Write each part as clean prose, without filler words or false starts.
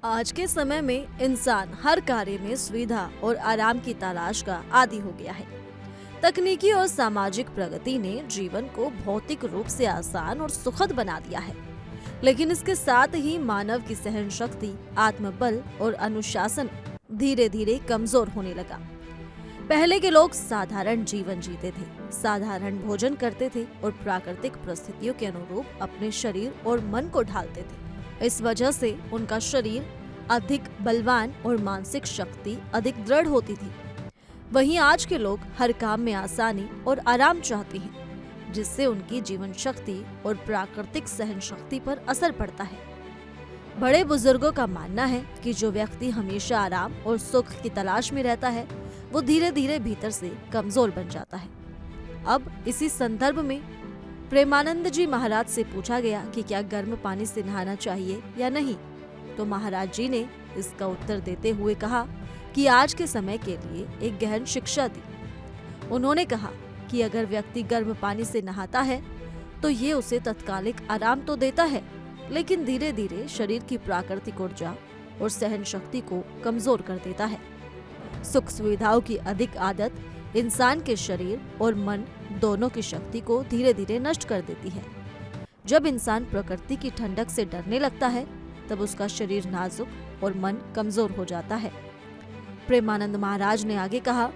आज के समय में इंसान हर कार्य में सुविधा और आराम की तलाश का आदी हो गया है। तकनीकी और सामाजिक प्रगति ने जीवन को भौतिक रूप से आसान और सुखद बना दिया है, लेकिन इसके साथ ही मानव की सहन शक्ति, आत्मबल और अनुशासन धीरे धीरे कमजोर होने लगा। पहले के लोग साधारण जीवन जीते थे, साधारण भोजन करते थे और प्राकृतिक परिस्थितियों के अनुरूप अपने शरीर और मन को ढालते थे। इस वजह से उनका शरीर अधिक बलवान और मानसिक शक्ति अधिक दृढ़ होती थी। वहीं आज के लोग हर काम में आसानी और आराम चाहते हैं, जिससे उनकी जीवन शक्ति और प्राकृतिक सहन शक्ति पर असर पड़ता है। बड़े बुजुर्गों का मानना है कि जो व्यक्ति हमेशा आराम और सुख की तलाश में रहता है, वो धीरे धीरे भीतर से कमजोर बन जाता है। अब इसी संदर्भ में प्रेमानंद जी महाराज से पूछा गया कि क्या गर्म पानी से नहाना चाहिए या नहीं, तो महाराज जी ने इसका उत्तर देते हुए कहा कि आज के समय के लिए एक गहन शिक्षा दी। उन्होंने कहा कि अगर व्यक्ति गर्म पानी से नहाता है तो ये उसे तत्कालिक आराम तो देता है, लेकिन धीरे धीरे शरीर की प्राकृतिक ऊर्जा और सहन शक्ति को कमजोर कर देता है। सुख सुविधाओं की अधिक आदत इंसान के शरीर और मन दोनों की शक्ति को धीरे धीरे नष्ट कर देती है। जब इंसान प्रकृति की ठंडक से डरने लगता है, तब उसका शरीर नाजुक और मन कमजोर हो जाता है। प्रेमानंद महाराज ने आगे कहा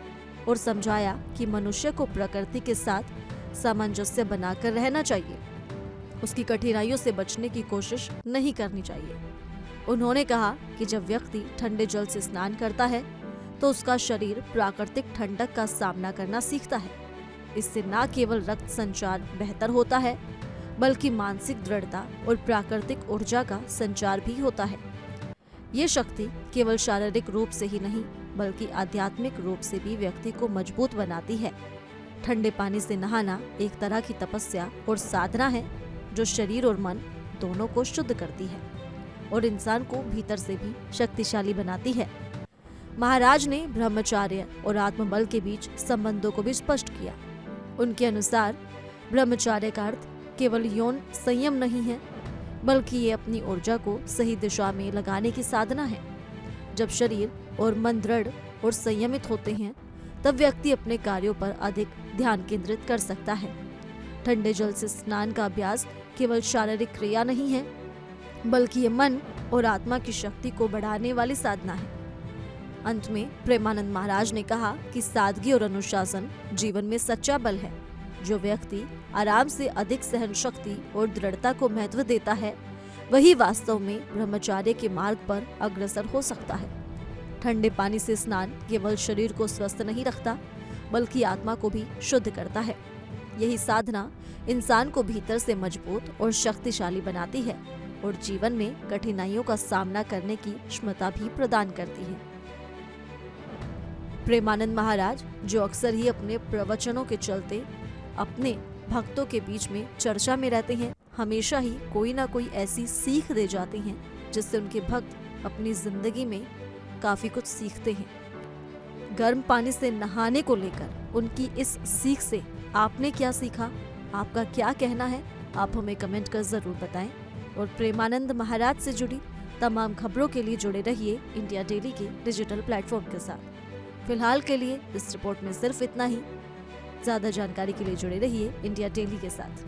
और समझाया कि मनुष्य को प्रकृति के साथ सामंजस्य बनाकर रहना चाहिए, उसकी कठिनाइयों से बचने की कोशिश नहीं करनी चाहिए। उन्होंने कहा कि जब व्यक्ति ठंडे जल से स्नान करता है तो उसका शरीर प्राकृतिक ठंडक का सामना करना सीखता है। इससे न केवल रक्त संचार बेहतर होता है, बल्कि मानसिक दृढ़ता और प्राकृतिक ऊर्जा का संचार भी होता है। ये शक्ति केवल शारीरिक रूप से ही नहीं, बल्कि आध्यात्मिक रूप से भी व्यक्ति को मजबूत बनाती है। ठंडे पानी से नहाना एक तरह की तपस्या और साधना है, जो शरीर और मन दोनों को शुद्ध करती है और इंसान को भीतर से भी शक्तिशाली बनाती है। महाराज ने ब्रह्मचर्य और आत्मबल के बीच संबंधों को भी स्पष्ट किया। उनके अनुसार ब्रह्मचर्य का अर्थ केवल यौन संयम नहीं है, बल्कि ये अपनी ऊर्जा को सही दिशा में लगाने की साधना है। जब शरीर और मन दृढ़ और संयमित होते हैं, तब व्यक्ति अपने कार्यों पर अधिक ध्यान केंद्रित कर सकता है। ठंडे जल से स्नान का अभ्यास केवल शारीरिक क्रिया नहीं है, बल्कि ये मन और आत्मा की शक्ति को बढ़ाने वाली साधना है। अंत में प्रेमानंद महाराज ने कहा कि सादगी और अनुशासन जीवन में सच्चा बल है। जो व्यक्ति आराम से अधिक सहन शक्ति और दृढ़ता को महत्व देता है, वही वास्तव में ब्रह्मचर्य के मार्ग पर अग्रसर हो सकता है। ठंडे पानी से स्नान केवल शरीर को स्वस्थ नहीं रखता, बल्कि आत्मा को भी शुद्ध करता है। यही साधना इंसान को भीतर से मजबूत और शक्तिशाली बनाती है और जीवन में कठिनाइयों का सामना करने की क्षमता भी प्रदान करती है। प्रेमानंद महाराज, जो अक्सर ही अपने प्रवचनों के चलते अपने भक्तों के बीच में चर्चा में रहते हैं, हमेशा ही कोई ना कोई ऐसी सीख दे जाते हैं जिससे उनके भक्त अपनी जिंदगी में काफी कुछ सीखते हैं। गर्म पानी से नहाने को लेकर उनकी इस सीख से आपने क्या सीखा? आपका क्या कहना है? आप हमें कमेंट कर जरूर बताएं और प्रेमानंद महाराज से जुड़ी तमाम खबरों के लिए जुड़े रहिए इंडिया डेली के डिजिटल प्लेटफॉर्म के साथ। फिलहाल के लिए इस रिपोर्ट में सिर्फ इतना ही। ज्यादा जानकारी के लिए जुड़े रहिए इंडिया डेली के साथ।